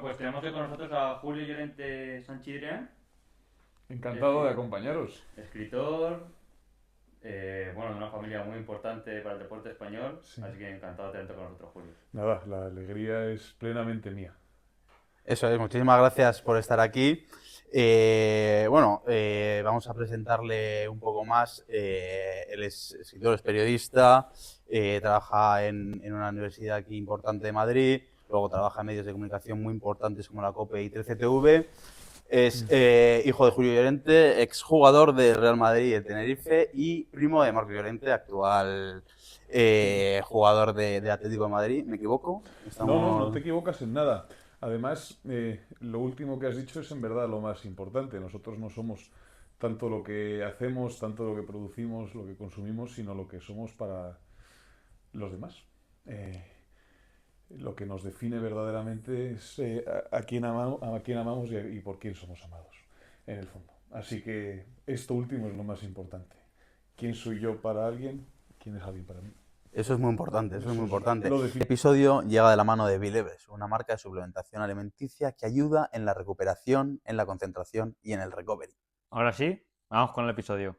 pues tenemos hoy con nosotros a Julio Llorente Sanchidrián, Encantado de escri- acompañaros. escritor, bueno, de una familia muy importante para el deporte español, Sí. así que encantado de tenerte con nosotros, Julio. Nada, la alegría es plenamente mía. Eso es, muchísimas gracias por estar aquí. Vamos a presentarle un poco más. Él es escritor, es periodista, trabaja en una universidad aquí importante de Madrid, luego trabaja en medios de comunicación muy importantes como la COPE y 13TV. Es hijo de Julio Llorente, exjugador del Real Madrid y el Tenerife y primo de Marco Llorente, actual jugador de Atlético de Madrid. ¿Me equivoco? No te Estamos... equivocas en nada. Además, lo último que has dicho es en verdad lo más importante. Nosotros no somos tanto lo que hacemos, tanto lo que producimos, lo que consumimos, sino lo que somos para los demás. Eh, lo que nos define verdaderamente es a quién amamos y por quién somos amados, en el fondo. Así que esto último es lo más importante. ¿Quién soy yo para alguien? ¿Quién es alguien para mí? Eso es muy importante, eso es muy Eso es importante. lo El define. episodio llega de la mano de Bileves, una marca de suplementación alimenticia que ayuda en la recuperación, en la concentración y en el recovery. Ahora sí, vamos con el episodio.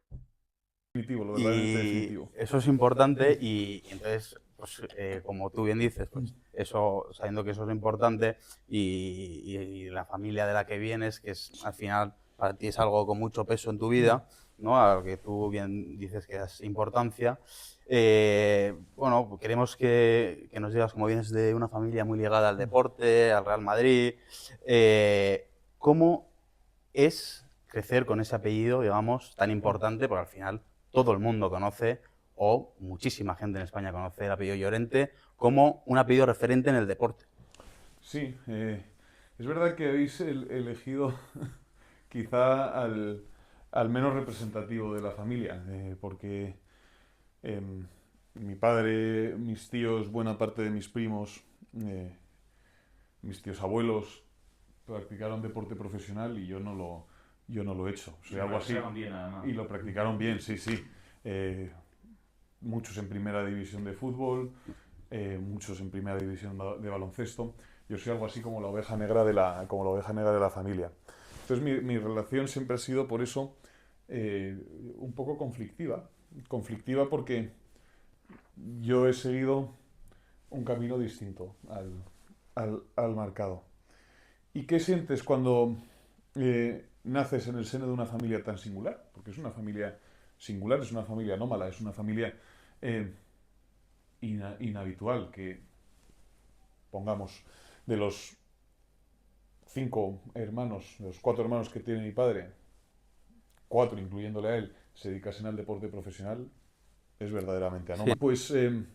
Definitivo, lo verdaderamente Y definitivo. eso es importante y entonces, pues, como tú bien dices, pues eso, sabiendo que eso es importante y la familia de la que vienes, que es al final para ti es algo con mucho peso en tu vida, ¿no? A lo que tú bien dices que das importancia. Pues queremos que nos digas, como vienes de una familia muy ligada al deporte, al Real Madrid, ¿cómo es crecer con ese apellido, digamos, tan importante? Porque al final todo el mundo conoce, o muchísima gente en España conoce el apellido Llorente como un apellido referente en el deporte. Sí, es verdad que habéis elegido quizá al menos representativo de la familia, porque em, mi padre, mis tíos, buena parte de mis primos, eh, mis tíos abuelos practicaron deporte profesional y yo no lo he hecho. Y Soy lo algo así. practicaron bien, además. Y lo practicaron bien, sí, sí. Eh, muchos en primera división de fútbol, muchos en primera división de baloncesto. Yo soy algo así como la oveja negra como la oveja negra de la familia. Entonces mi relación siempre ha sido por eso eh, un poco conflictiva. Conflictiva porque yo he seguido un camino distinto al marcado. ¿Y qué sientes cuando naces en el seno de una familia tan singular? Porque es una familia singular, es una familia anómala, es una familia eh, inhabitual, que pongamos, de los 5 hermanos, de los 4 hermanos que tiene mi padre, 4 incluyéndole a él, se dedicasen al deporte profesional, es verdaderamente Sí. anómalo. Pues en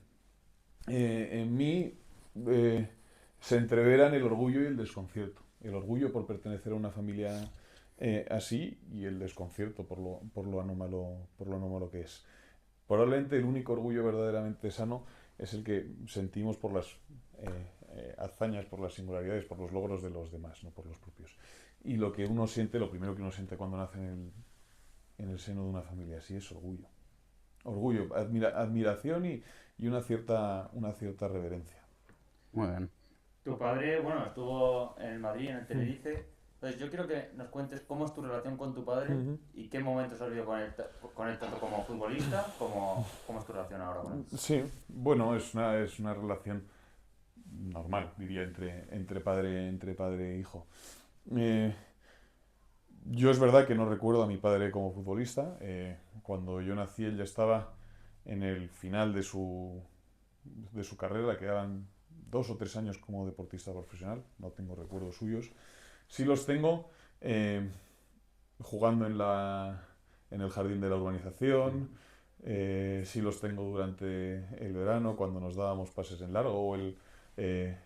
mí eh, se entreveran el orgullo y el desconcierto. El orgullo por pertenecer a una familia así y el desconcierto por lo anómalo que es. Probablemente el único orgullo verdaderamente sano es el que sentimos por las hazañas, por las singularidades, por los logros de los demás, no por los propios. Y lo que uno siente, lo primero que uno siente cuando nace en el seno de una familia así es orgullo. Orgullo, admiración y una cierta reverencia. Muy bien. Tu padre, bueno, estuvo en el Madrid, en el Tenerife. Entonces, yo quiero que nos cuentes cómo es tu relación con tu padre y qué momentos has vivido con él tanto como futbolista como cómo es tu relación ahora con él. Sí, bueno, es una relación normal, diría, entre padre e hijo. Eh, yo es verdad que no recuerdo a mi padre como futbolista. Cuando yo nací, él ya estaba en el final de su carrera, quedaban 2 o 3 años como deportista profesional, no tengo recuerdos suyos. Sí los tengo eh, jugando en el jardín de la urbanización, sí los tengo durante el verano cuando nos dábamos pases en largo eh,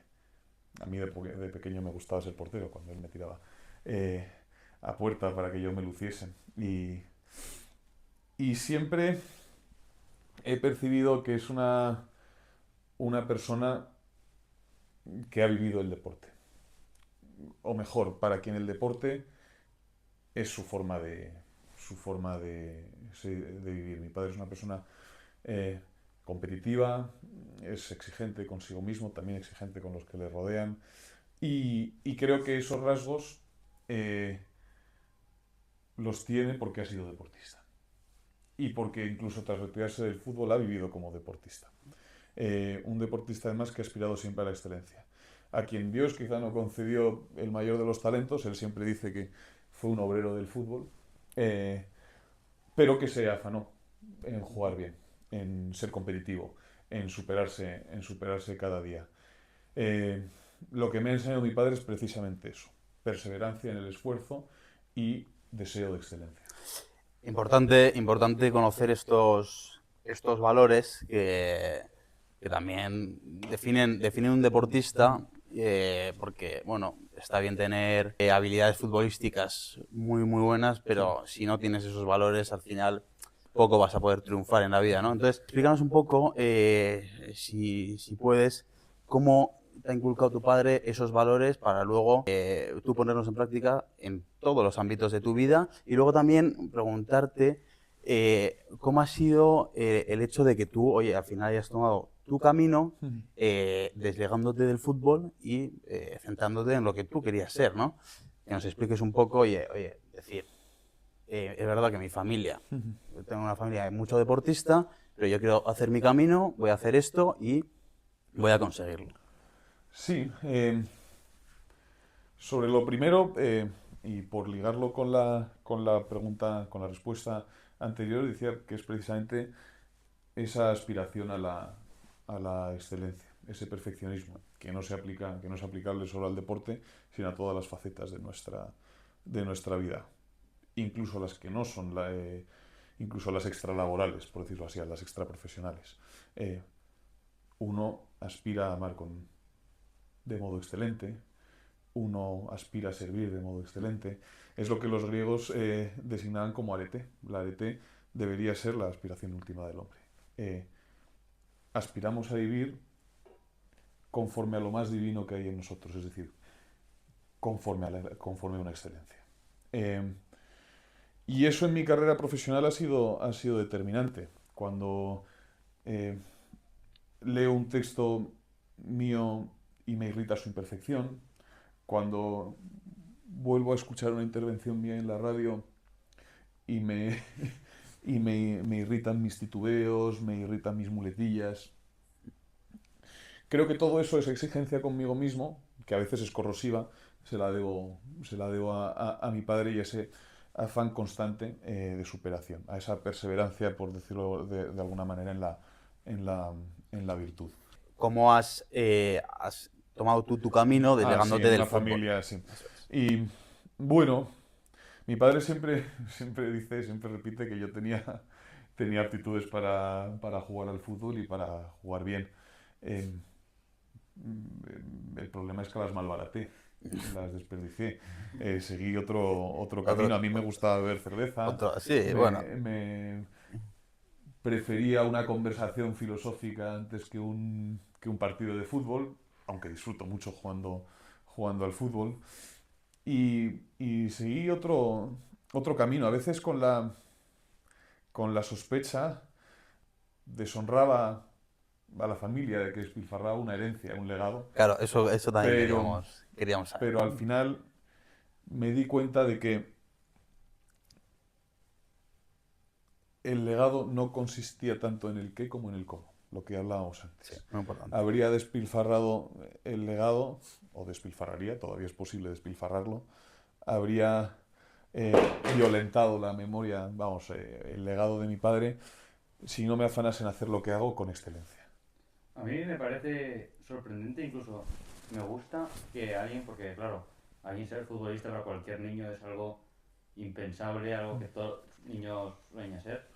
a mí de pequeño me gustaba ser portero cuando él me tiraba eh, a puerta para que yo me luciese. Y siempre he percibido que es una persona que ha vivido el deporte. O mejor, para quien el deporte es su forma de vivir. Mi padre es una persona eh, competitiva, es exigente consigo mismo, también exigente con los que le rodean, Y creo que esos rasgos eh, los tiene porque ha sido deportista. Y porque incluso tras retirarse del fútbol ha vivido como deportista. Un deportista además que ha aspirado siempre a la excelencia. A quien Dios quizá no concedió el mayor de los talentos, él siempre dice que fue un obrero del fútbol, eh, pero que se afanó en jugar bien, en ser competitivo, en superarse cada día. Eh, lo que me ha enseñado mi padre es precisamente eso, perseverancia en el esfuerzo y deseo de excelencia. Importante conocer estos valores que también definen un deportista, porque, bueno, está bien tener habilidades futbolísticas muy buenas, pero si no tienes esos valores, al final poco vas a poder triunfar en la vida, ¿no? Entonces, explícanos un poco, si puedes, cómo te ha inculcado tu padre esos valores para luego tú ponerlos en práctica en todos los ámbitos de tu vida, y luego también preguntarte cómo ha sido el hecho de que tú, oye, al final hayas tomado tu camino desligándote del fútbol y centrándote en lo que tú querías ser, ¿no? Que nos expliques un poco, oye, decir, es verdad que mi familia, yo tengo una familia de mucho deportista, pero yo quiero hacer mi camino, voy a hacer esto y voy a conseguirlo. Sí, sobre lo primero, y por ligarlo con la pregunta, con la respuesta anterior, decía que es precisamente esa aspiración a la excelencia, ese perfeccionismo, que no se aplica, que no es aplicable solo al deporte, sino a todas las facetas de nuestra vida, incluso las que no son incluso las extralaborales, por decirlo así, a las extraprofesionales. Eh, Uno aspira a amar de modo excelente, uno aspira a servir de modo excelente. Es lo que los griegos designaban como arete. La arete debería ser la aspiración última del hombre. Eh, Aspiramos a vivir conforme a lo más divino que hay en nosotros, es decir, conforme a una excelencia. Eh, y eso en mi carrera profesional ha sido determinante. Cuando eh, leo un texto mío y me irrita su imperfección, cuando vuelvo a escuchar una intervención mía en la radio y me irritan mis titubeos, me irritan mis muletillas. Creo que todo eso, esa exigencia conmigo mismo, que a veces es corrosiva, se la debo a mi padre y ese afán constante de superación, a esa perseverancia, por decirlo de alguna manera, en la, en la virtud. ¿Cómo has tomado tú tu camino Ah, sí, desligándote en del una fútbol? familia, sí. Eso es. Y bueno, mi padre siempre dice, siempre repite que yo tenía aptitudes para jugar al fútbol y para jugar bien. Eh, el problema es que las malbaraté, las desperdicié. Seguí otro camino. Otro, A mí me gustaba beber cerveza, sí, bueno, me prefería una conversación filosófica antes que un partido de fútbol, aunque disfruto mucho jugando al fútbol. Y seguí otro camino, a veces con la sospecha, deshonraba a la familia de que despilfarraba una herencia, un legado, claro, eso también pero, queríamos saber, pero al ¿no? final me di cuenta de que el legado no consistía tanto en el qué como en el cómo, lo que hablábamos Sí, antes. muy importante. Habría despilfarrado el legado, o despilfarraría, todavía es posible despilfarrarlo, habría eh, violentado la memoria, vamos, el legado de mi padre, si no me afanase en hacer lo que hago con excelencia. A mí me parece sorprendente, incluso me gusta que alguien, porque claro, alguien ser futbolista para cualquier niño es algo impensable, algo que todo niño sueña ser,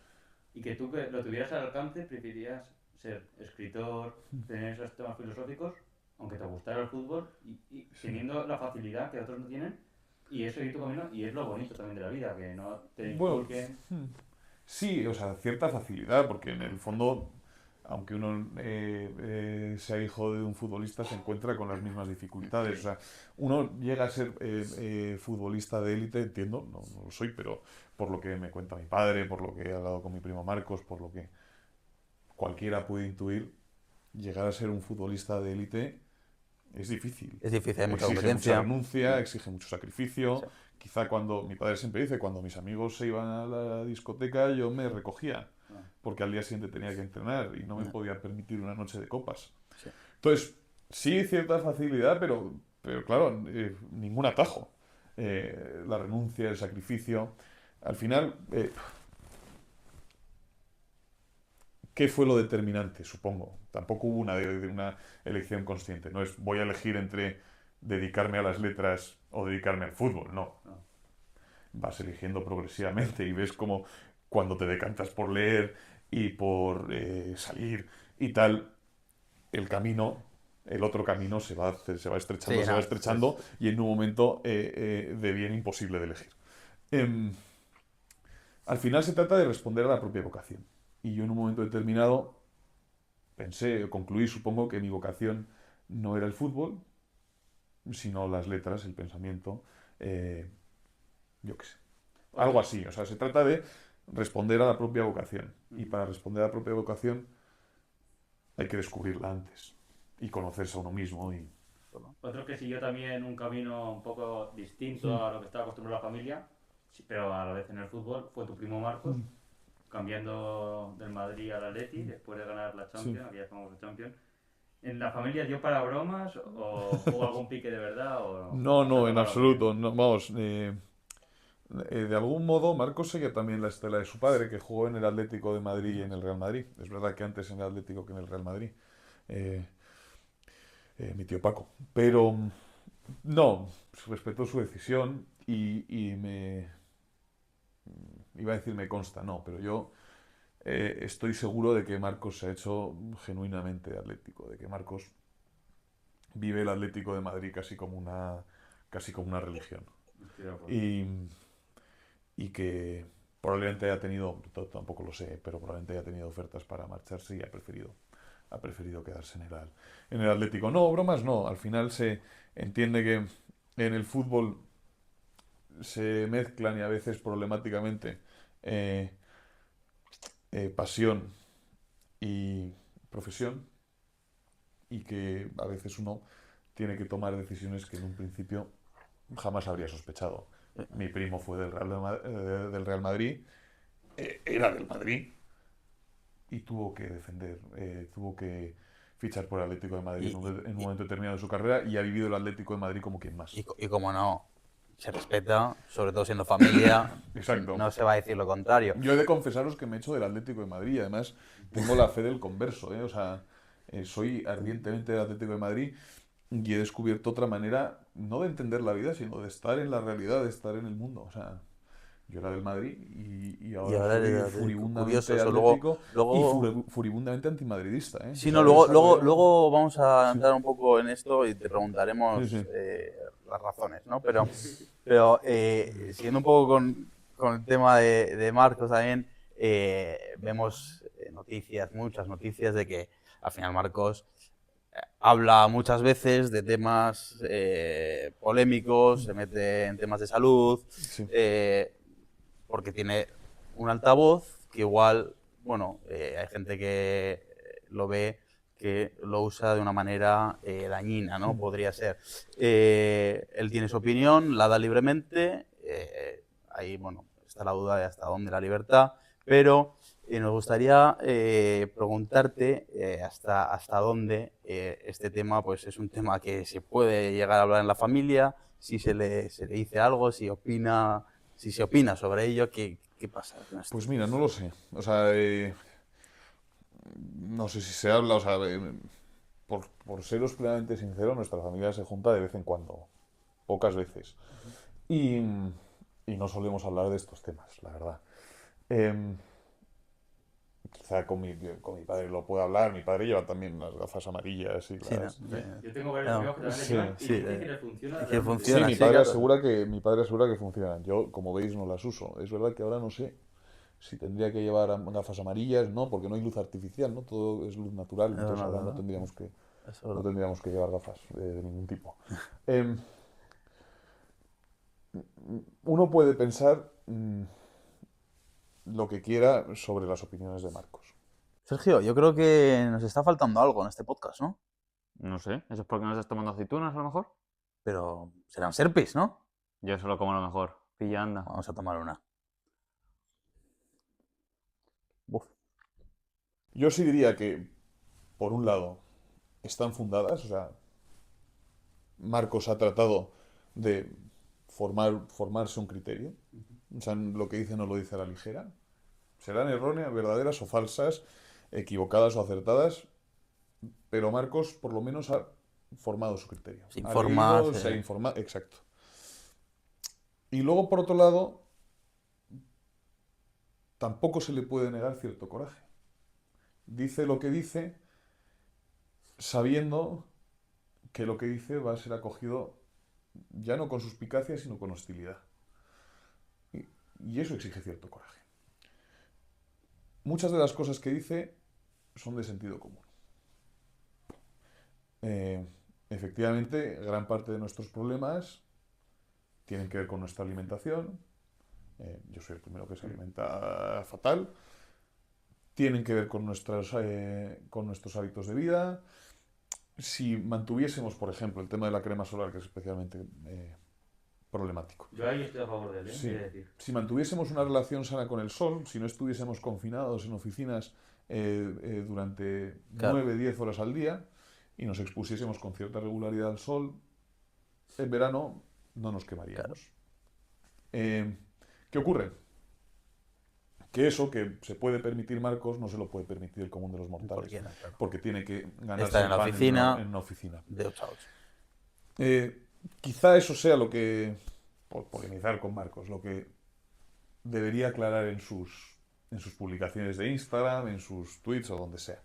y que tú que lo tuvieras al alcance preferías ser escritor, tener esos temas filosóficos, aunque te gustara el fútbol, y Sí. teniendo la facilidad que otros no tienen, y eso ir tu camino, y es lo bonito también de la vida, que no te Bueno, inculquen. sí, o sea, cierta facilidad, porque en el fondo, aunque uno sea hijo de un futbolista, se encuentra con las mismas dificultades. O sea, uno llega a ser futbolista de élite, entiendo, no lo soy, pero por lo que me cuenta mi padre, por lo que he hablado con mi primo Marcos, por lo que cualquiera puede intuir, llegar a ser un futbolista de élite es difícil. Es difícil, hay mucha Exige competencia. mucha renuncia, exige mucho sacrificio. Sí. Quizá cuando, mi padre siempre dice, cuando mis amigos se iban a la discoteca, yo me recogía, porque al día siguiente tenía que entrenar y no me podía permitir una noche de copas. Sí. Entonces, sí, cierta facilidad, pero claro, ningún atajo. La renuncia, el sacrificio. Al final, ¿qué fue lo determinante? Supongo. Tampoco hubo una elección consciente. No es voy a elegir entre dedicarme a las letras o dedicarme al fútbol. No. Vas eligiendo progresivamente y ves como cuando te decantas por leer y por salir y tal, el otro camino se va estrechando, Sí, se va no, estrechando y en un momento de bien imposible de elegir. Em, Al final se trata de responder a la propia vocación. Y yo en un momento determinado concluí, supongo, que mi vocación no era el fútbol, sino las letras, el pensamiento, eh, yo qué sé. Algo así, o sea, se trata de responder a la propia vocación. Y para responder a la propia vocación hay que descubrirla antes y conocerse a uno mismo. Otro que siguió también un camino un poco distinto a lo que estaba acostumbrado la familia, sí, pero a la vez en el fútbol, fue tu primo Marcos, cambiando del Madrid al Atleti después de ganar la Champions, aquella famosa Champions. ¿En la familia dio para bromas o hubo algún pique de verdad? No, Se no, en tomaron bien? absoluto. No, vamos, de algún modo, Marcos seguía también la estela de su padre, que jugó en el Atlético de Madrid y en el Real Madrid. Es verdad que antes en el Atlético que en el Real Madrid. Eh, Mi tío Paco. Pero no, respetó su decisión y iba a decir me consta, no, pero yo estoy seguro de que Marcos se ha hecho genuinamente atlético, de que Marcos vive el Atlético de Madrid casi como una religión. Estoy de acuerdo. Y que probablemente haya tenido, tampoco lo sé, pero probablemente haya tenido ofertas para marcharse y ha preferido quedarse en el Atlético. No, bromas no, al final se entiende que en el fútbol se mezclan y a veces problemáticamente eh, pasión y profesión y que a veces uno tiene que tomar decisiones que en un principio jamás habría sospechado. Mi primo fue del Real Madrid, era del Madrid y tuvo que defender, tuvo que fichar por el Atlético de Madrid en un momento determinado de su carrera y ha vivido el Atlético de Madrid como quien más. Y como no, se respeta, sobre todo siendo familia, Exacto. no se va a decir lo contrario. Yo he de confesaros que me he hecho del Atlético de Madrid y además tengo la fe del converso, ¿eh? O sea, soy ardientemente del Atlético de Madrid y he descubierto otra manera, no de entender la vida, sino de estar en la realidad, de estar en el mundo. O sea, yo era del Madrid y Y ahora ahora soy es curioso furibundamente eso. atlético y Luego, furibundamente antimadridista, ¿eh? O sí, no, sea, he desarrollado... luego vamos a Sí, entrar un poco en esto y te sí, preguntaremos sí. las razones, ¿no? Pero siguiendo un poco con el tema de Marcos también, vemos noticias, muchas noticias de que al final Marcos habla muchas veces de temas polémicos, se mete en temas de salud, Sí. porque tiene un altavoz que igual, bueno, hay gente que lo ve que lo usa de una manera dañina, ¿no? Podría ser. Él tiene su opinión, la da libremente, ahí, bueno, está la duda de hasta dónde la libertad, pero nos gustaría preguntarte hasta dónde este tema pues, es un tema que se puede llegar a hablar en la familia, si se le dice algo, si se opina sobre ello, ¿qué pasa con esto? Pues mira, no lo sé. O sea, no sé si se habla, o sea, por seros plenamente sincero, nuestra familia se junta de vez en cuando, pocas veces. Y, y no solemos hablar de estos temas, la verdad. Em, Quizá con mi padre lo pueda hablar. Mi padre lleva también las gafas amarillas y Sí, ¿no? las... Yo tengo varios No, amigos que también le Sí, llevan y sí, dicen que les funciona que realmente sí, funciona, bien. sí, claro. mi padre asegura que funcionan. Yo, como veis, no las uso. Es verdad que ahora no sé si tendría que llevar gafas amarillas, no, porque no hay luz artificial, ¿no? Todo es luz natural, No, entonces no, ahora no, no. no Eso, tendríamos que llevar gafas de ningún tipo. Em, Uno puede pensar lo que quiera sobre las opiniones de Marcos. Sergio, yo creo que nos está faltando algo en este podcast, ¿no? No sé, ¿eso es porque no estás tomando aceitunas a lo mejor? Pero serán serpis, ¿no? Yo solo como lo mejor. Pilla, anda. Vamos a tomar una. Uf. Yo sí diría que, por un lado, están fundadas, o sea, Marcos ha tratado de formarse un criterio. O sea, lo que dice no lo dice a la ligera. Serán erróneas, verdaderas o falsas, equivocadas o acertadas, pero Marcos por lo menos ha formado su criterio. Se Ha informa, leído, se ha informado, exacto. Y luego, por otro lado, tampoco se le puede negar cierto coraje. Dice lo que dice, sabiendo que lo que dice va a ser acogido ya no con suspicacia, sino con hostilidad. Y eso exige cierto coraje. Muchas de las cosas que dice son de sentido común. Eh, Efectivamente, gran parte de nuestros problemas tienen que ver con nuestra alimentación. Yo soy el primero que se alimenta fatal. Tienen que ver con nuestros hábitos de vida. Si mantuviésemos, por ejemplo, el tema de la crema solar, que es especialmente problemático. Yo ahí estoy a favor de él, Sí. quiere decir. Si mantuviésemos una relación sana con el sol, si no estuviésemos confinados en oficinas durante Claro. 9-10 horas al día y nos expusiésemos con cierta regularidad al sol, en verano no nos quemaríamos. ¿Qué ocurre? Que eso que se puede permitir Marcos no se lo puede permitir el común de los mortales. Cualquiera, claro. Porque tiene que ganarse Estar en el la pan oficina. en una oficina. De 8 a 8. Quizá eso sea lo que, por polemizar con Marcos, lo que debería aclarar en sus publicaciones de Instagram, en sus tweets o donde sea.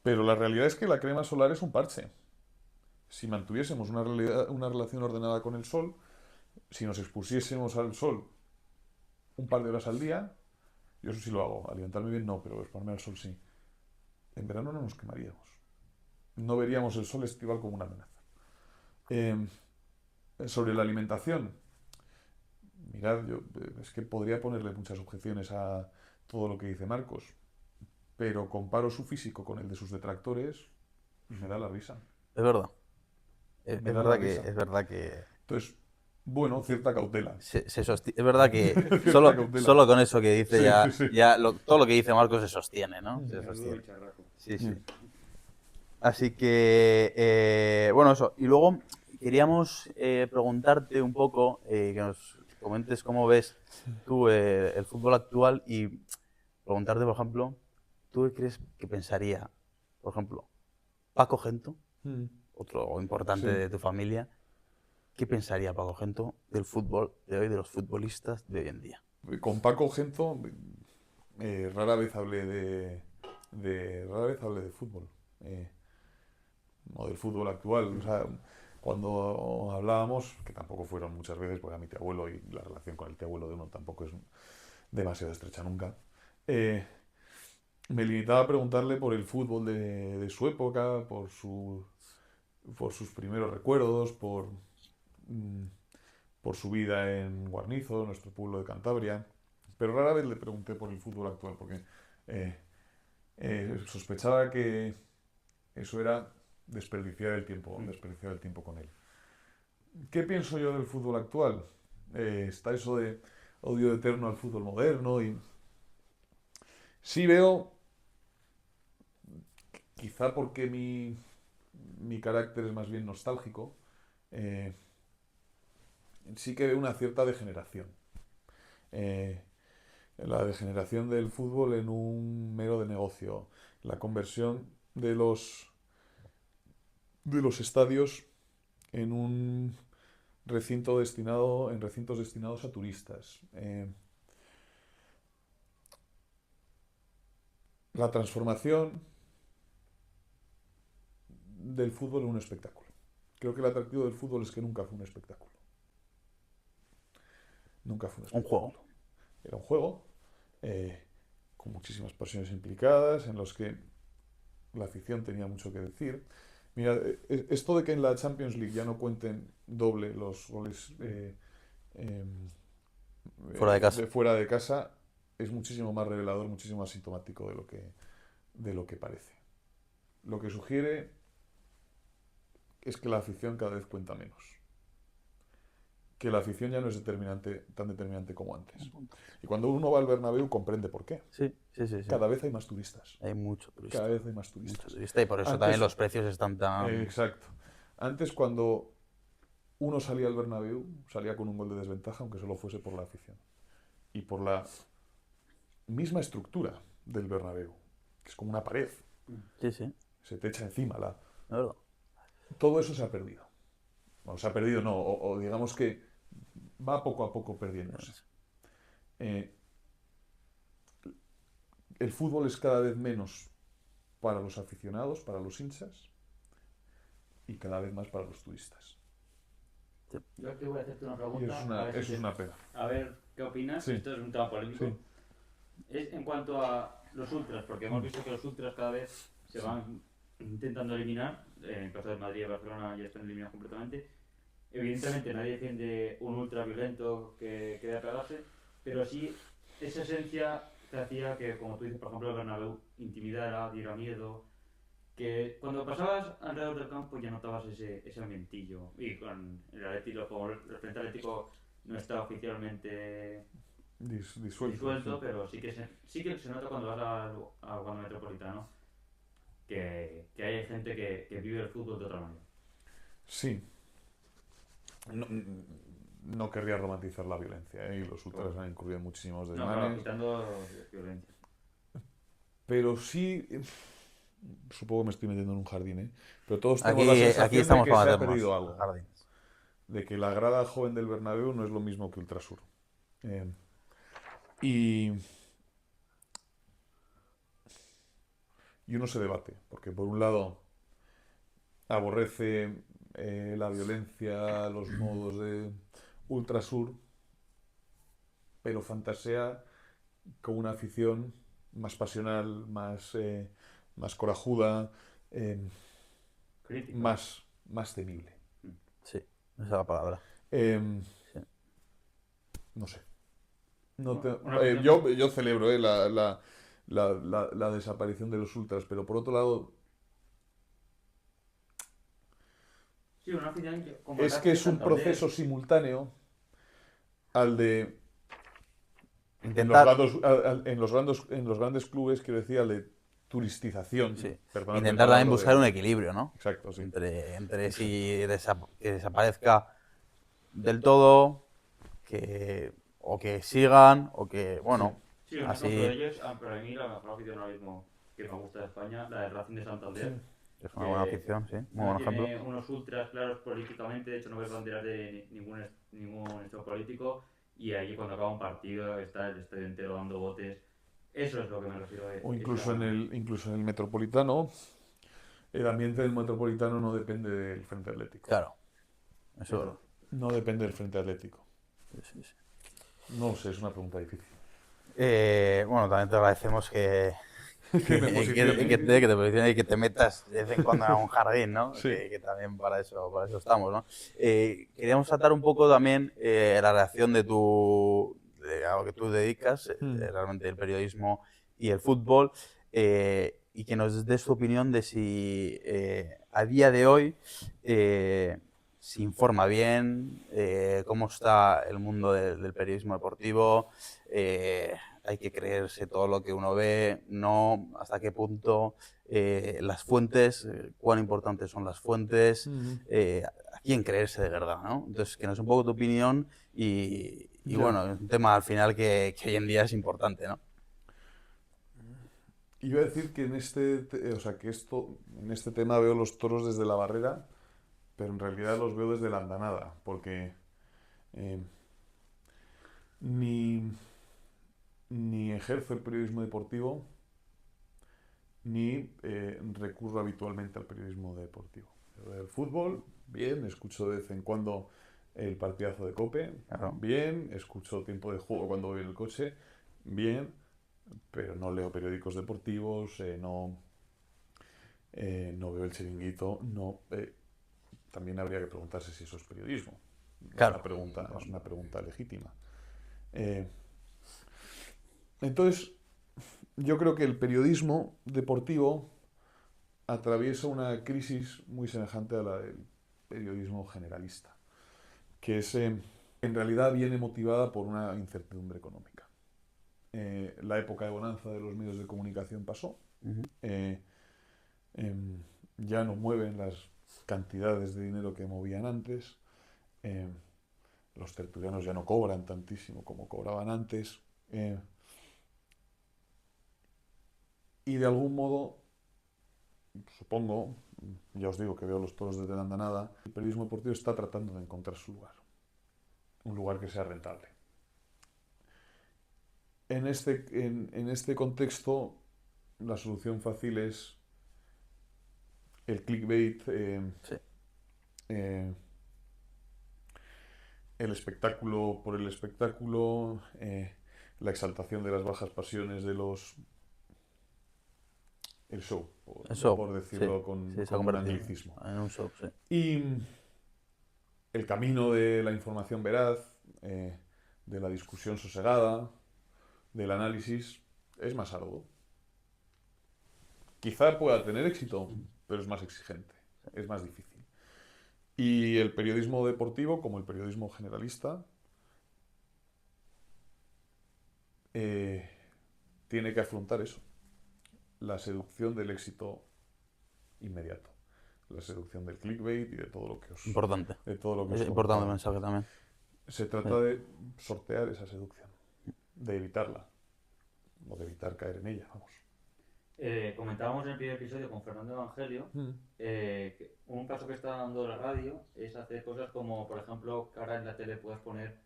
Pero la realidad es que la crema solar es un parche. Si mantuviésemos una relación ordenada con el sol, si nos expusiésemos al sol un par de horas al día, yo eso sí lo hago, alimentarme bien no, pero exponerme al sol sí. En verano no nos quemaríamos. No veríamos el sol estival como una amenaza. Sobre la alimentación, mirad, yo es que podría ponerle muchas objeciones a todo lo que dice Marcos, pero comparo su físico con el de sus detractores y me da la risa. Es verdad. Me da la risa. Es verdad que Entonces, bueno, cierta cautela. es verdad que Cierta cautela. solo con eso que dice Sí, sí, sí. todo lo que dice Marcos se sostiene, ¿no? Se sostiene. Sí, sí. Así que, bueno, eso. Y luego queríamos preguntarte un poco, que nos comentes cómo ves tú el fútbol actual y preguntarte, por ejemplo, ¿tú qué crees que pensaría, por ejemplo, Paco Gento, otro importante Sí. de tu familia, qué pensaría Paco Gento del fútbol de hoy, de los futbolistas de hoy en día? Con Paco Gento rara vez hablé de fútbol. O del fútbol actual. O sea, cuando hablábamos, que tampoco fueron muchas veces, porque a mi tío abuelo y la relación con el tío abuelo de uno tampoco es demasiado estrecha nunca, me limitaba a preguntarle por el fútbol de su época, por sus primeros recuerdos, por su vida en Guarnizo, nuestro pueblo de Cantabria. Pero rara vez le pregunté por el fútbol actual, porque sospechaba que eso era desperdiciar el tiempo con él. ¿Qué pienso yo del fútbol actual? Está eso de odio eterno al fútbol moderno y sí veo, quizá porque mi carácter es más bien nostálgico, sí que veo una cierta degeneración. La degeneración del fútbol en un mero de negocio, la conversión de los estadios en un recintos destinados a turistas. La transformación del fútbol en un espectáculo. Creo que el atractivo del fútbol es que nunca fue un espectáculo. Nunca fue un espectáculo. Un juego. Era un juego con muchísimas pasiones implicadas, en los que la afición tenía mucho que decir. Mira, esto de que en la Champions League ya no cuenten doble los goles Fuera de casa. de casa es muchísimo más revelador, muchísimo más sintomático de lo que parece. lo que sugiere es que la afición cada vez cuenta menos. Que la afición ya no es tan determinante como antes. Y cuando uno va al Bernabéu comprende por qué. Sí. Cada vez hay más turistas. Hay mucho turista. Cada vez hay más turistas. Mucho turista y por eso también los precios están tan... Exacto. Antes, cuando uno salía al Bernabéu, salía con un gol de desventaja, aunque solo fuese por la afición. Y por la misma estructura del Bernabéu, que es como una pared. Sí, sí. Se te echa encima la... De verdad. Todo eso se ha perdido. Bueno, se ha perdido, no, o digamos que va poco a poco perdiéndose. El fútbol es cada vez menos para los aficionados, para los hinchas, y cada vez más para los turistas. Yo te voy a hacerte una Y pregunta. eso es una pena. A ver qué opinas. Sí. Esto es un tema polémico. Sí. Es en cuanto a los ultras, porque hemos visto que los ultras cada vez se van intentando eliminar. En el caso de Madrid y Barcelona ya están eliminados completamente. Evidentemente nadie defiende un ultra violento que debe pegarse, pero sí esa esencia que hacía que, como tú dices, por ejemplo, el Bernabéu intimidara, diera miedo, que cuando pasabas alrededor del campo ya notabas ese ambientillo. Y con el Atlético, como el Frente Atlético no está oficialmente disuelto, Sí. pero sí que se nota cuando vas al Wanda Metropolitano que hay gente que vive el fútbol de otra manera. Sí. No querría romantizar la violencia, ¿eh? Y los ultras han incurrido en muchísimos No, desmanes. claro, quitando violencia. Pero sí, supongo que me estoy metiendo en un jardín, ¿eh? Pero todos tenemos la Aquí sensación estamos de que se para ha meternos. perdido algo. Jardines. De que la grada joven del Bernabéu no es lo mismo que Ultrasur. Y uno se debate, porque por un lado aborrece la violencia, los modos de Ultrasur, pero fantasea con una afición más pasional, más corajuda, Crítico. más temible. Sí, esa es la palabra. Sí. No sé. Yo celebro la desaparición de los ultras, pero por otro lado, Sí, una afición como es que es un proceso simultáneo al de Intentar... en los grandes clubes, quiero decir, al de turistización. Sí. Perdonadme Intentar el también palabra buscar un equilibrio, ¿no? Exacto, sí. Entre si que desaparezca del todo, o que sigan, o que, bueno, Sí, un así... ejemplo de ellos, para mí la mejor afición ahora mismo que me gusta de España, la del Racing de Santander. Es una buena afición, sí. Muy No buen ejemplo. tiene unos ultras claros políticamente, de hecho no ves banderas de ningún hecho político, y allí cuando acaba un partido está el estadio entero dando botes. Eso es lo que me refiero. O incluso en el Metropolitano, el ambiente del Metropolitano no depende del Frente Atlético. Claro. Eso... No depende del Frente Atlético. Sí. No sé, es una pregunta difícil. Bueno, también te agradecemos que te posiciones y que te metas de vez en cuando a un jardín, ¿no? Sí. Que también para eso estamos, ¿no? Queríamos tratar un poco también la relación de a lo que tú dedicas, realmente el periodismo y el fútbol, y que nos des tu opinión de si a día de hoy se informa bien, cómo está el mundo del periodismo deportivo, hay que creerse todo lo que uno ve, no, hasta qué punto, las fuentes, cuán importantes son las fuentes, a quién creerse de verdad, ¿no? Entonces, que nos dé un poco tu opinión y bueno, es un tema al final que hoy en día es importante, ¿no? Iba a decir que en este tema veo los toros desde la barrera, pero en realidad los veo desde la andanada, porque ni ejerzo el periodismo deportivo, ni recurro habitualmente al periodismo deportivo. El fútbol, bien, escucho de vez en cuando el partidazo de COPE, Claro. bien, escucho tiempo de juego cuando voy en el coche, bien, pero no leo periódicos deportivos, no veo el Chiringuito, también habría que preguntarse si eso es periodismo. Claro. Es una pregunta legítima. Entonces, yo creo que el periodismo deportivo atraviesa una crisis muy semejante a la del periodismo generalista, que en realidad viene motivada por una incertidumbre económica. La época de bonanza de los medios de comunicación pasó. Eh, ya no mueven las cantidades de dinero que movían antes. Los tertulianos ya no cobran tantísimo como cobraban antes. Y de algún modo, supongo, ya os digo que veo los toros de la andanada, el periodismo deportivo está tratando de encontrar su lugar. Un lugar que sea rentable. En este contexto, la solución fácil es el clickbait, Sí. El espectáculo por el espectáculo, la exaltación de las bajas pasiones de los... El show, por decirlo con se ha un convertido anglicismo. en un show, sí. Y el camino de la información veraz, de la discusión sosegada, del análisis, es más arduo. Quizá pueda tener éxito, pero es más exigente, es más difícil. Y el periodismo deportivo, como el periodismo generalista, tiene que afrontar eso, la seducción del éxito inmediato, la seducción del clickbait y de todo lo que os... Importante. De todo lo que Es os importante el comentaba. mensaje también. Se trata de sortear esa seducción, de evitarla, o de evitar caer en ella, vamos. Comentábamos en el primer episodio con Fernando Evangelio que un paso que está dando la radio es hacer cosas como, por ejemplo, que ahora en la tele puedas poner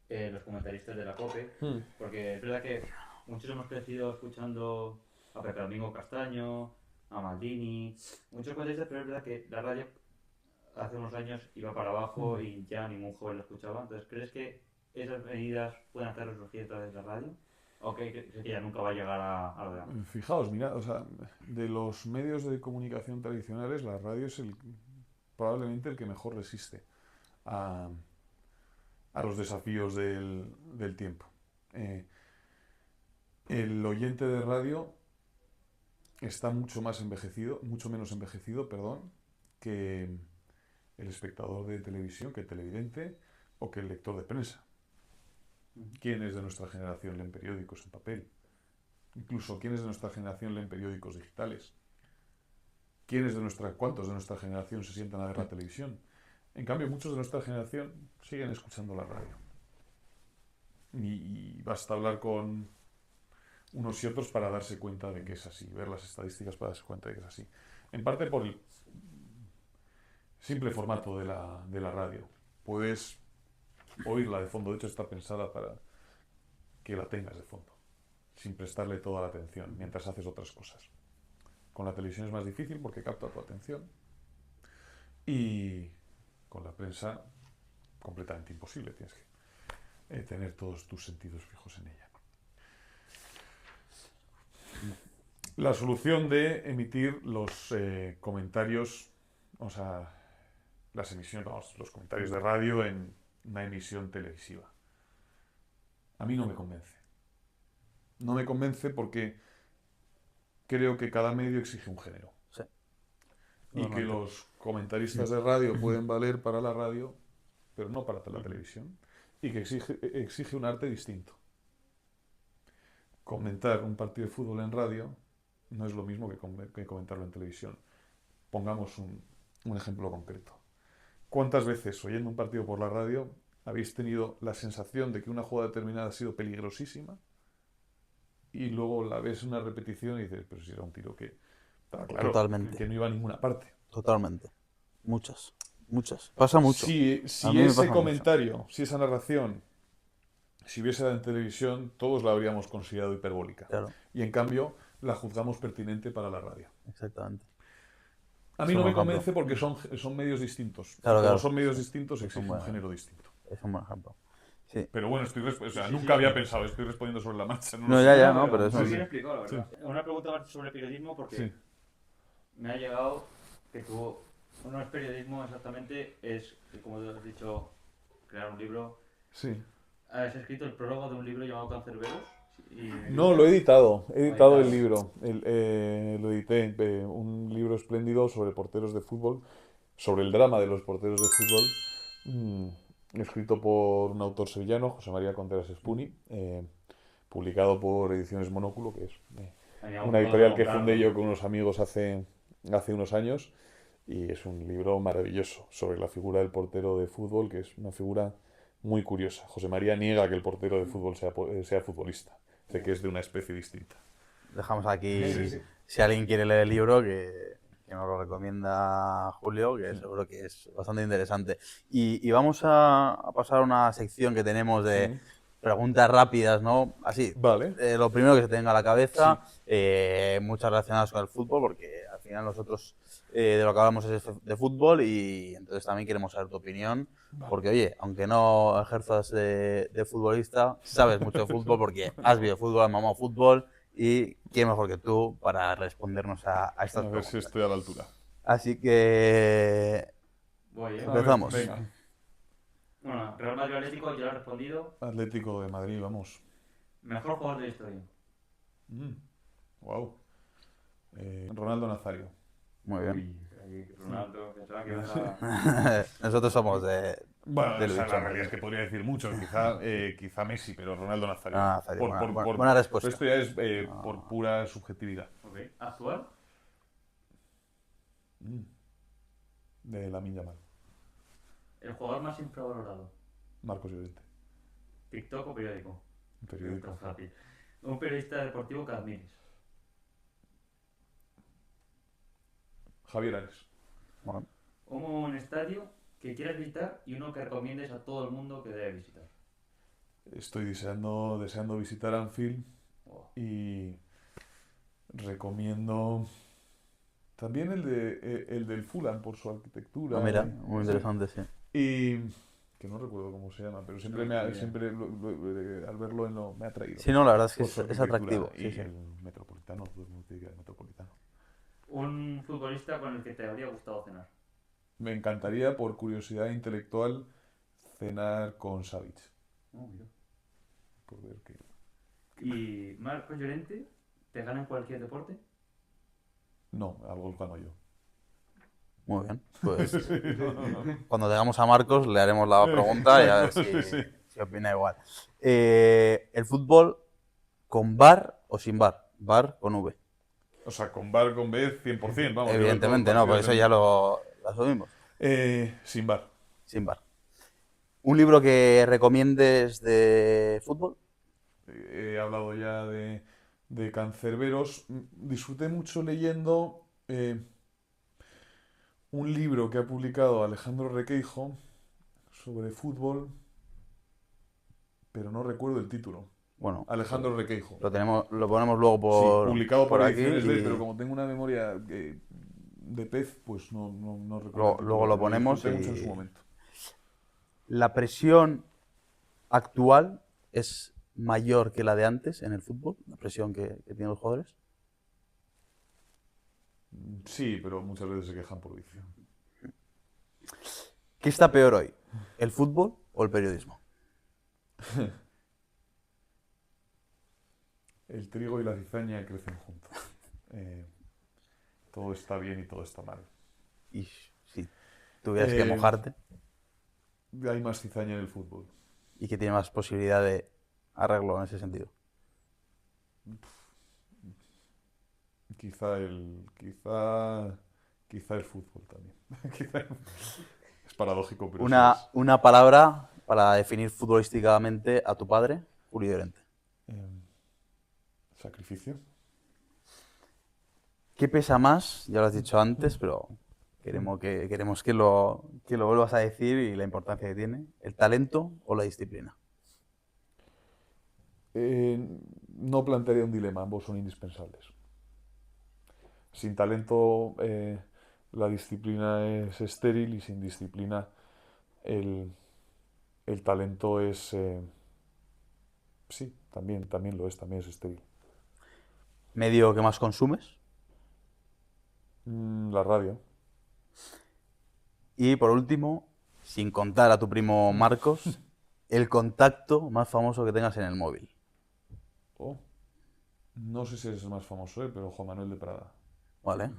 los comentaristas de la COPE, porque es verdad que muchos hemos crecido escuchando a Pepe Domingo Castaño, a Maldini, muchos comentaristas, pero es verdad que la radio hace unos años iba para abajo y ya ningún joven lo escuchaba. Entonces, ¿crees que esas medidas pueden hacer resurgir otra vez la radio? ¿O que ya nunca va a llegar a lo de antes? Fijaos, mirad, o sea, de los medios de comunicación tradicionales, la radio es probablemente el que mejor resiste a los desafíos del tiempo. El oyente de radio está mucho menos envejecido, que el espectador de televisión, que el televidente o que el lector de prensa. ¿Quiénes de nuestra generación leen periódicos en papel? Incluso ¿quiénes de nuestra generación leen periódicos digitales? ¿Cuántos de nuestra generación se sientan a ver la televisión? En cambio, muchos de nuestra generación siguen escuchando la radio. Y basta hablar con unos y otros para darse cuenta de que es así, ver las estadísticas para darse cuenta de que es así. En parte por el simple formato de la radio. Puedes oírla de fondo, de hecho está pensada para que la tengas de fondo, sin prestarle toda la atención mientras haces otras cosas. Con la televisión es más difícil porque capta tu atención y con la prensa completamente imposible, tienes que tener todos tus sentidos fijos en ella. La solución de emitir los comentarios, o sea, las emisiones, los comentarios de radio en una emisión televisiva. A mí no me convence. No me convence porque creo que cada medio exige un género. Sí. Y que los comentaristas de radio pueden valer para la radio, pero no para la televisión. Y que exige un arte distinto. Comentar un partido de fútbol en radio no es lo mismo que comentarlo en televisión. Pongamos un ejemplo concreto. ¿Cuántas veces, oyendo un partido por la radio, habéis tenido la sensación de que una jugada determinada ha sido peligrosísima y luego la ves en una repetición y dices, pero si era un tiro que estaba claro, Totalmente. que no iba a ninguna parte? Totalmente. Muchas. Pasa mucho. Si ese comentario, si esa narración, si hubiese dado en televisión, todos la habríamos considerado hiperbólica. Claro. Y en cambio, la juzgamos pertinente para la radio. Exactamente. A mí no me convence porque son medios distintos. Claro, Como claro. son medios distintos, exige un género distinto. Es un buen ejemplo. Sí. Pero bueno, nunca había pensado, estoy respondiendo sobre la marcha. No, ya, no, pero eso muy sí. bien explicado, la verdad. Una pregunta más sobre periodismo, porque me ha llegado que tú, no es periodismo exactamente, es, como tú has dicho, crear un libro. Sí. Has escrito el prólogo de un libro llamado Cancerberos, No, lo he editado. He editado el editado. libro. Lo edité. Un libro espléndido sobre porteros de fútbol, sobre el drama de los porteros de fútbol, escrito por un autor sevillano, José María Contreras Espuni, publicado por Ediciones Monóculo, que es una Todos a editorial que fundé comprarlo. yo con unos amigos hace unos años. Y es un libro maravilloso sobre la figura del portero de fútbol, que es una figura muy curiosa. José María niega que el portero de fútbol sea futbolista. Sé que es de una especie distinta. Dejamos aquí, Sí. si alguien quiere leer el libro, que nos lo recomienda Julio, que seguro que es bastante interesante. Y vamos a pasar a una sección que tenemos de preguntas rápidas, ¿no? Así, Vale. lo primero que se tenga a la cabeza, Sí. muchas relacionadas con el fútbol, porque al final nosotros de lo que hablamos es de fútbol y entonces también queremos saber tu opinión, porque oye, aunque no ejerzas de futbolista, sabes mucho de fútbol porque has visto fútbol, has mamado fútbol y quién mejor que tú para respondernos a estas A ver si preguntas. estoy a la altura. Así que Voy, ¿eh? A ver, empezamos. venga. Bueno, Real Madrid Atlético, ya lo he respondido. Atlético de Madrid, vamos. Mejor jugador de la historia. Wow. Ronaldo Nazario. Muy bien. Uy, ahí Ronaldo, pensaba que era... Nosotros somos Bueno, del esa bicho. la realidad es que podría decir mucho. Quizá Messi, pero Ronaldo Nazario. Ah, Nazario, buena respuesta. Esto ya es por pura subjetividad. Ok. ¿Actual? De Lamine Yamal. El jugador más infravalorado. Marcos Llorente. TikTok o periódico. Periódico. Fácil. Un periodista deportivo que admires. Javier Ares. Bueno, Un estadio que quieras visitar y uno que recomiendes a todo el mundo que debe visitar. Estoy deseando visitar Anfield Wow. y recomiendo también el del Fulham por su arquitectura. mira, muy interesante, sí. Y que no recuerdo cómo se llama, pero siempre, No, siempre al verlo me ha atraído. Sí, no, la verdad es que Por su es arquitectura. atractivo. Y Sí, sí. el Metropolitano, todo el mundo dice el Metropolitano. Un futbolista con el que te habría gustado cenar. Me encantaría, por curiosidad intelectual, cenar con Savic. Oh, mira. Por ver que... ¿Y Marcos Llorente te gana en cualquier deporte? No, algo gano yo. Muy bien. Pues No. cuando tengamos a Marcos le haremos la pregunta y a ver si opina igual. ¿El fútbol con VAR o sin VAR? VAR con V. O sea, con bar, con B, 100%, vamos. yo Evidentemente todos no, por los eso ya lo asumimos. sin bar. Sin VAR. ¿Un libro que recomiendes de fútbol? He hablado ya de Cancerberos. Disfruté mucho leyendo un libro que ha publicado Alejandro Requeijo sobre fútbol, pero no recuerdo el título. Bueno, Alejandro Requeijo. lo ponemos luego Sí, publicado por aquí Ediciones D, y pero como tengo una memoria de pez, pues no recuerdo. el título, luego lo pero ponemos disfruté mucho en y su momento. la presión actual es mayor que la de antes en el fútbol, la presión que tienen los jugadores. Sí, pero muchas veces se quejan por vicio. ¿Qué está peor hoy? ¿El fútbol o el periodismo? El trigo y la cizaña crecen juntos. Todo está bien y todo está mal. Y si tuvieras que mojarte, Hay más cizaña en el fútbol. y que tiene más posibilidad de arreglo en ese sentido. Quizá el fútbol también. Es paradójico, pero sí es. Una palabra para definir futbolísticamente a tu padre, Julio Llorente. Sacrificio. ¿Qué pesa más? Ya lo has dicho antes, pero queremos que lo vuelvas a decir y la importancia que tiene. ¿El talento o la disciplina? No plantearía un dilema, ambos son indispensables. Sin talento, la disciplina es estéril y sin disciplina el talento es... sí, también lo es, también es estéril. ¿Medio que más consumes? La radio. Y por último, sin contar a tu primo Marcos, el contacto más famoso que tengas en el móvil. Oh, no sé si es el más famoso, pero Juan Manuel de Prada. Vale,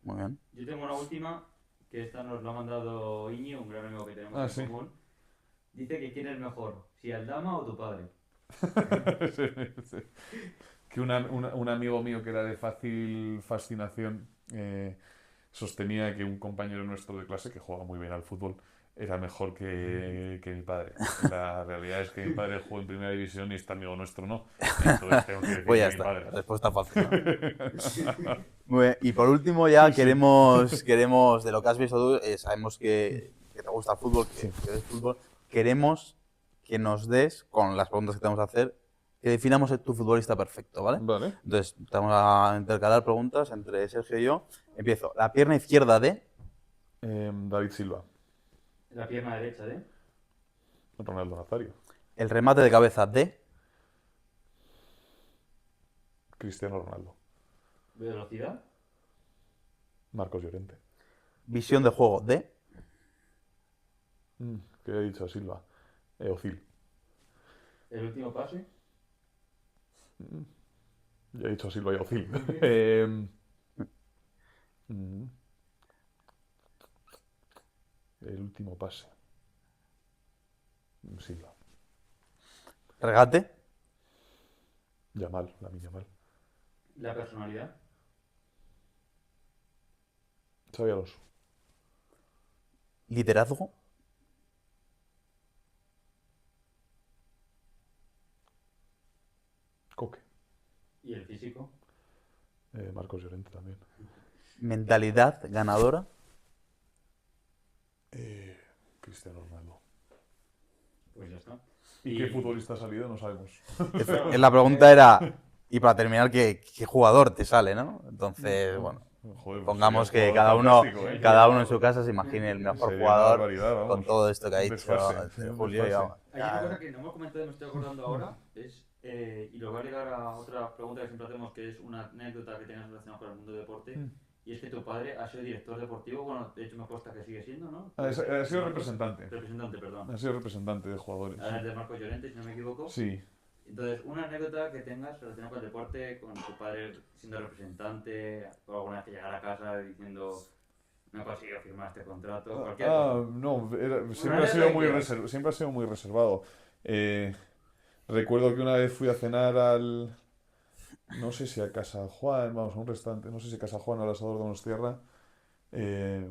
muy bien. Yo tengo una última, que esta nos lo ha mandado Iñi, un gran amigo que tenemos en común. Dice que quién es mejor, si Aldama o tu padre. Sí. Que un amigo mío que era de fácil fascinación sostenía que un compañero nuestro de clase que jugaba muy bien al fútbol era mejor que mi padre. La realidad es que mi padre jugó en primera división y este amigo nuestro no. Entonces tengo que decir Pues ya que mi está, padre. la respuesta fácil, ¿no? Muy bien. Y por último ya queremos, de lo que has visto tú, sabemos que te gusta el fútbol, que ves fútbol, queremos que nos des, con las preguntas que te vamos a hacer, que definamos tu futbolista perfecto, ¿vale? Vale. Entonces, vamos a intercalar preguntas entre Sergio y yo. Empiezo. La pierna izquierda de... David Silva. La pierna derecha de... Ronaldo Nazario. El remate de cabeza de... Cristiano Ronaldo. Velocidad. Marcos Llorente. Visión de juego de... ¿Qué he dicho? Silva. Ozil. El último pase. Ya he dicho Silva y Ozil. El último pase. Silva. Regate. Yamal, Lamine Yamal. La personalidad. Xabi Alonso. Liderazgo. Coque. ¿Y el físico? Marcos Llorente también. Mentalidad ganadora. Cristiano Ronaldo. Pues ya está. ¿Y qué futbolista ha salido? No sabemos. La pregunta era, y para terminar, ¿qué jugador te sale, ¿no? Entonces, bueno, Joder, pues pongamos sería un que jugador cada uno en su casa se imagine el mejor Sería una jugador barbaridad, vamos. con todo esto que ha Un dicho desfase, un Julio. desfase. Hay una cosa que no hemos comentado y me estoy acordando ahora, y lo voy a ligar a otra pregunta que siempre hacemos, que es una anécdota que tengas relacionada con el mundo del deporte, y es que tu padre ha sido director deportivo, bueno, de hecho me consta que sigue siendo, ¿no? Ha sido representante. Representante, perdón. Ha sido representante de jugadores. Ahora es de Marcos Llorente, si no me equivoco. Sí. Entonces, una anécdota que tengas relacionada con el deporte, con tu padre siendo representante, o alguna vez que llegara a casa diciendo no he conseguido firmar este contrato, cualquier cosa. No, siempre ha sido muy reservado. Recuerdo que una vez fui a cenar no sé si a Casa Juan, vamos, a un restaurante, no sé si a Casa Juan o al Asador de Donostierra,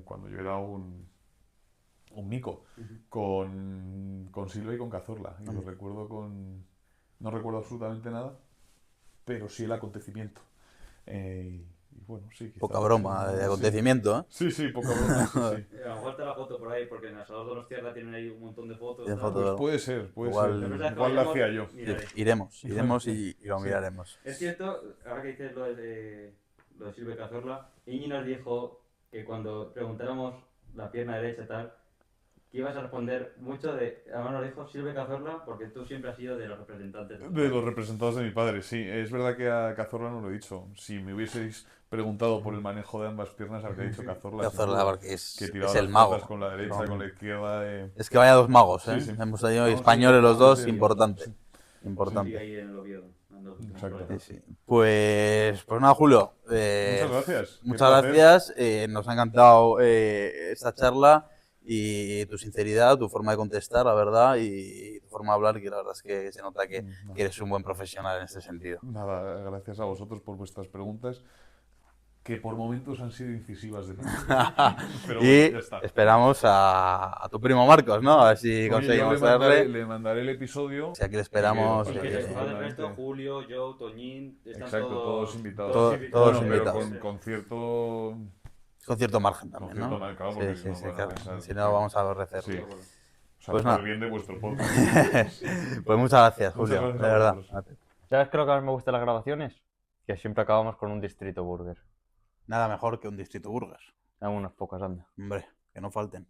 cuando yo era un mico, con Silva y con Cazorla. Y lo recuerdo no recuerdo absolutamente nada, pero sí el acontecimiento. Y bueno, sí. Poca broma de acontecimiento, ¿eh? Sí, poca broma. Sí. A lo mejor está la foto por ahí, porque en el Asador de los Tierra tienen ahí un montón de fotos. De tal. fotos. Pues puede ser. Igual Igual la hacía yo. Iremos y lo miraremos. Es cierto, ahora que dices lo de Silva y Cazorla, Iñi nos dijo que cuando preguntáramos la pierna derecha y tal, que ibas a responder mucho además nos dijo Silva y Cazorla, porque tú siempre has sido de los representantes. De los representados de mi padre, sí. Es verdad que a Cazorla no lo he dicho. Si me hubieseis preguntado por el manejo de ambas piernas, habría dicho Cazorla. Cazorla, porque es tiraba el mago. con la derecha, con la izquierda. Es que vaya dos magos, ¿eh? Sí. Hemos tenido españoles los dos, importante. Sí, Importante. ahí en el Oviedo. Exacto. Sí. Pues nada, Julio. Muchas gracias. Muchas gracias. Nos ha encantado esta charla y tu sinceridad, tu forma de contestar, la verdad, y tu forma de hablar, que la verdad es que se nota que eres un buen profesional en este sentido. Nada, gracias a vosotros por vuestras preguntas, que por momentos han sido incisivas de mí. Pero y bueno, ya está. esperamos a tu primo Marcos, ¿no? A ver si conseguimos traerle. Le mandaré el episodio. Si aquí le esperamos. Y que se suba el resto, Julio, Joe, Toñín, están Exacto, todos invitados. Todos Bueno, invitados. pero con cierto... Con cierto margen también, Con cierto ¿no? margen, porque Sí, no, claro. pensar, Si no, vamos a aborrecer. Sí. O sea, Pues por nada. el bien de vuestro podcast. Pues muchas gracias, Julio. Muchas gracias de a verdad. vosotros. ¿Sabes qué es lo que más me gusta de las grabaciones? Que siempre acabamos con un distrito burger. Nada mejor que un distrito burger. Hay unas pocas, anda. Hombre, que no falten.